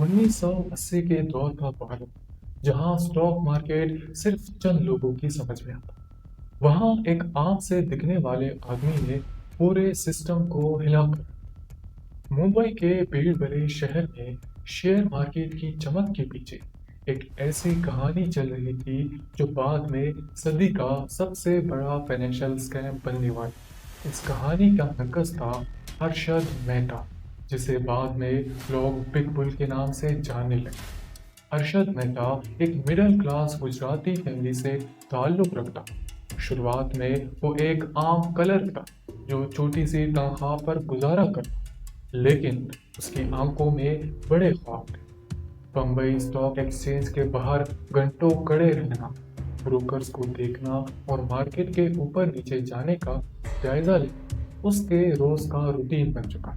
1980 के दौर का भारत, जहां स्टॉक मार्केट सिर्फ चंद लोगों की समझ में आता। वहां एक आंख से दिखने वाले आदमी ने पूरे सिस्टम को हिलाकर मुंबई के भीड़ भरे शहर में शेयर मार्केट की चमक के पीछे एक ऐसी कहानी चल रही थी जो बाद में सदी का सबसे बड़ा फाइनेंशियल स्कैम बनने वाली। इस कहानी का मरकज था अरशद मेहता, जिसे बाद में लोग बिग बुल के नाम से जानने लगे। अरशद मेहता एक मिडिल क्लास गुजराती फैमिली से ताल्लुक रखता। शुरुआत में वो एक आम क्लर्क था जो छोटी सी तनख्वाह पर गुजारा करता, लेकिन उसकी आंखों में बड़े ख्वाब थे। बम्बई स्टॉक एक्सचेंज के बाहर घंटों खड़े रहना, ब्रोकर्स को देखना और मार्केट के ऊपर नीचे जाने का जायजा लेना उसके रोज का रूटीन बन चुका।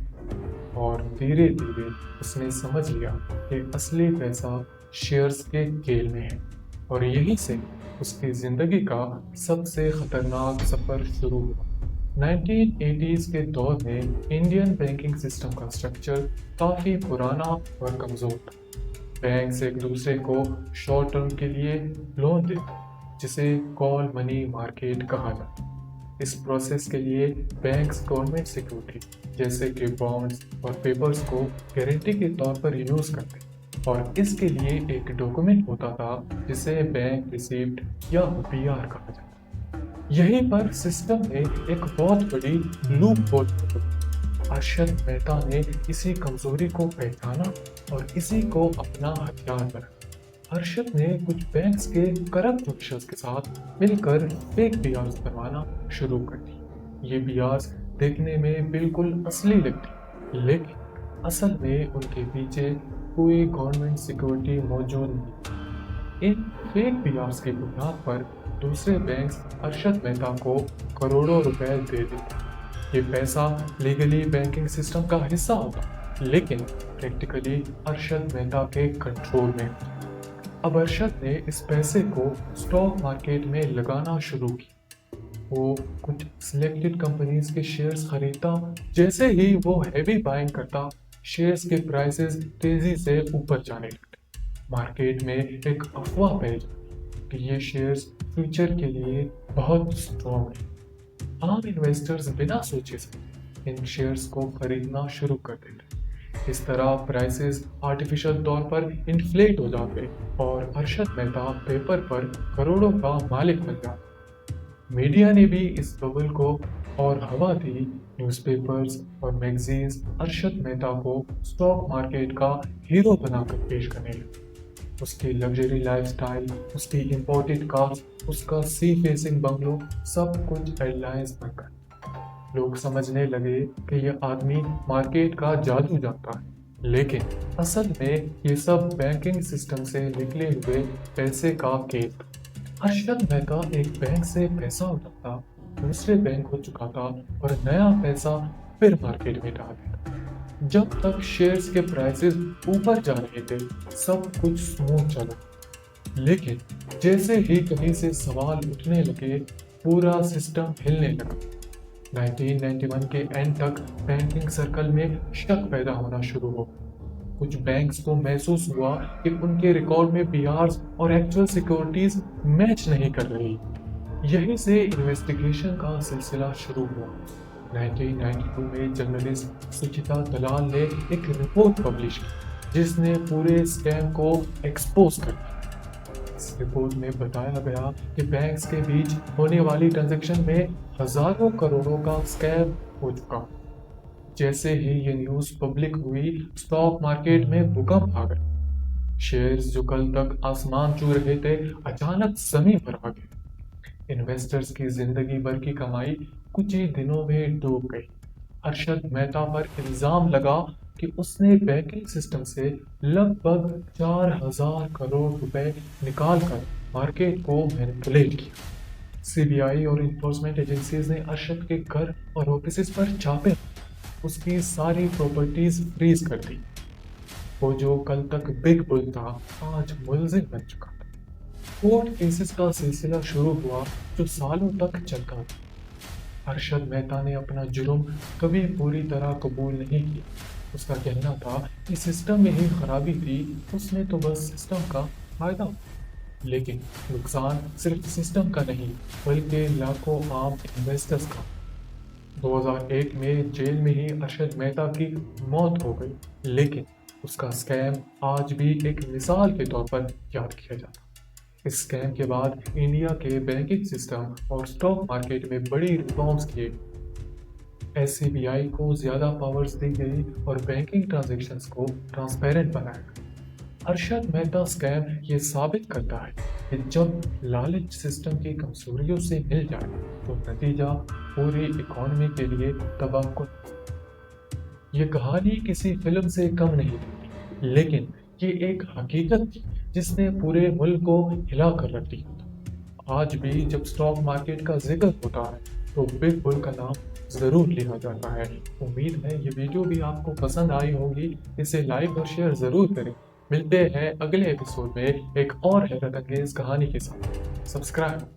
और धीरे धीरे उसने समझ लिया कि असली पैसा शेयर्स के खेल में है। और यहीं से उसकी जिंदगी का सबसे खतरनाक सफर शुरू हुआ। 1980s के दौर में इंडियन बैंकिंग सिस्टम का स्ट्रक्चर काफी पुराना और कमजोर था। बैंक्स एक दूसरे को शॉर्ट टर्म के लिए लोन देते, जिसे कॉल मनी मार्केट कहा जाता है। इस प्रोसेस के लिए बैंक्स गवर्नमेंट सिक्योरिटी जैसे कि बॉन्ड्स और पेपर्स को गारंटी के तौर पर यूज करते, और इसके लिए एक डॉक्यूमेंट होता था जिसे बैंक रिसीप्ट या बीआर कहा जाता। यहीं पर सिस्टम ने एक बहुत बड़ी लूप होल खोली। अरशद मेहता ने इसी कमजोरी को पहचाना और इसी को अपना हथियार बनाया। अरशद ने कुछ बैंक्स के करप्ट ऑफिसर्स के साथ मिलकर फेक बीआर्स बनवाना शुरू कर दी। ये बीआर्स देखने में बिल्कुल असली लगती, लेकिन असल में उनके पीछे कोई गवर्नमेंट सिक्योरिटी मौजूद नहीं। इन फेक बीआर्स की बुनियाद पर दूसरे बैंक्स अरशद मेहता को करोड़ों रुपए दे देते। ये पैसा लीगली बैंकिंग सिस्टम का हिस्सा होता, लेकिन प्रैक्टिकली अरशद मेहता के कंट्रोल में। अब अरशद ने इस पैसे को स्टॉक मार्केट में लगाना शुरू किया। वो कुछ सिलेक्टेड कंपनीज के शेयर्स खरीदता। जैसे ही वो हैवी बाइंग करता, शेयर्स के प्राइसेस तेजी से ऊपर जाने लगते। मार्केट में एक अफवाह फैल जाती कि ये शेयर्स फ्यूचर के लिए बहुत स्ट्रॉन्ग है। आम इन्वेस्टर्स बिना सोचे समझे इन शेयर्स को खरीदना शुरू कर देते। इस तरह प्राइसेस आर्टिफिशियल तौर पर इन्फ्लेट हो जाते और अरशद मेहता पेपर पर करोड़ों का मालिक बन जाता। मीडिया ने भी इस बबल को और हवा दी। न्यूज़पेपर्स और मैगजीन्स अरशद मेहता को स्टॉक मार्केट का हीरो बनाकर पेश करने लगे। उसकी लग्जरी लाइफस्टाइल, उसकी इंपोर्टेड कार्स, उसका सी फेसिंग बंगलो, सब कुछ हेडलाइंस बनकर। लोग समझने लगे कि यह आदमी मार्केट का जादू जानता है, लेकिन असल में ये सब बैंकिंग सिस्टम से निकले हुए पैसे का खेल था। अरशद मेहता एक बैंक से पैसा उठाता, दूसरे बैंक को चुकाता और नया पैसा फिर मार्केट में डाल देता। जब तक शेयर्स के प्राइसेस ऊपर जा रहे थे, सब कुछ स्मूथ चला। लेकिन जैसे ही कहीं से सवाल उठने लगे, पूरा सिस्टम हिलने लगा। 1991 के एंड तक बैंकिंग सर्कल में शक पैदा होना शुरू हो गया। कुछ बैंक्स को महसूस हुआ कि उनके रिकॉर्ड में बीआरस और एक्चुअल सिक्योरिटीज मैच नहीं कर रही। यहीं से इन्वेस्टिगेशन का सिलसिला शुरू हुआ। 1992 में जर्नलिस्ट सुचिता दलाल ने एक रिपोर्ट पब्लिश की, जिसने पूरे स्कैम को एक्सपोज कर दिया। इस रिपोर्ट में बताया गया कि बैंक्स के बीच होने वाली ट्रांजैक्शन में हजारों करोड़ों का स्कैम हो चुका। जैसे ही ये न्यूज़ पब्लिक हुई, स्टॉक मार्केट में भूकंप आ गया। शेयर्स जो कल तक आसमान छू रहे थे, अचानक जमीन पर आ गए। इन्वेस्टर्स की जिंदगी भर की कमाई कुछ ही दिनों में डूब गई। अरशद मेहता पर इल्जाम लगा कि उसने बैंकिंग सिस्टम से लगभग 4,000 करोड़ रुपए निकालकर मार्केट को मैनिपुलेट किया। सीबीआई और इन्फोर्समेंट एजेंसीज ने अरशद के घर और ऑफिस पर छापे, उसकी सारी प्रॉपर्टीज फ्रीज कर दी। वो जो कल तक बिग बुल था, आज मुलजिम बन चुका था। कोर्ट केसेस का सिलसिला शुरू हुआ जो सालों तक चलता था। अरशद मेहता ने अपना जुर्म कभी पूरी तरह कबूल नहीं किया। उसका कहना था कि सिस्टम में ही खराबी थी, उसने तो बस सिस्टम का फायदा। लेकिन नुकसान सिर्फ सिस्टम का नहीं, बल्कि लाखों आम इन्वेस्टर्स का। 2001 में जेल में ही अरशद मेहता की मौत हो गई, लेकिन उसका स्कैम आज भी एक मिसाल के तौर पर याद किया जाता है। इस स्कैम के बाद इंडिया के बैंकिंग सिस्टम और स्टॉक मार्केट में बड़ी रिफॉर्म्स किए। एससीबीआई को ज्यादा पावर्स दी गई और बैंकिंग ट्रांजैक्शंस को ट्रांसपेरेंट बनाया गया। अरशद मेहता स्कैम ये साबित करता है कि जब लालच सिस्टम की कमजोरियों से मिल जाए तो नतीजा पूरी इकोनॉमी के लिए तबाहकुन। ये कहानी किसी फिल्म से कम नहीं थी, लेकिन ये एक हकीकत थी जिसने पूरे मुल्क को हिला कर रख दिया। आज भी जब स्टॉक मार्केट का जिक्र होता है तो बिग बुल का नाम जरूर लिया जाता है। उम्मीद है ये वीडियो भी आपको पसंद आई होगी। इसे लाइक और शेयर जरूर करें। मिलते हैं अगले एपिसोड में एक और हैरत अंगेज कहानी के साथ। सब्सक्राइब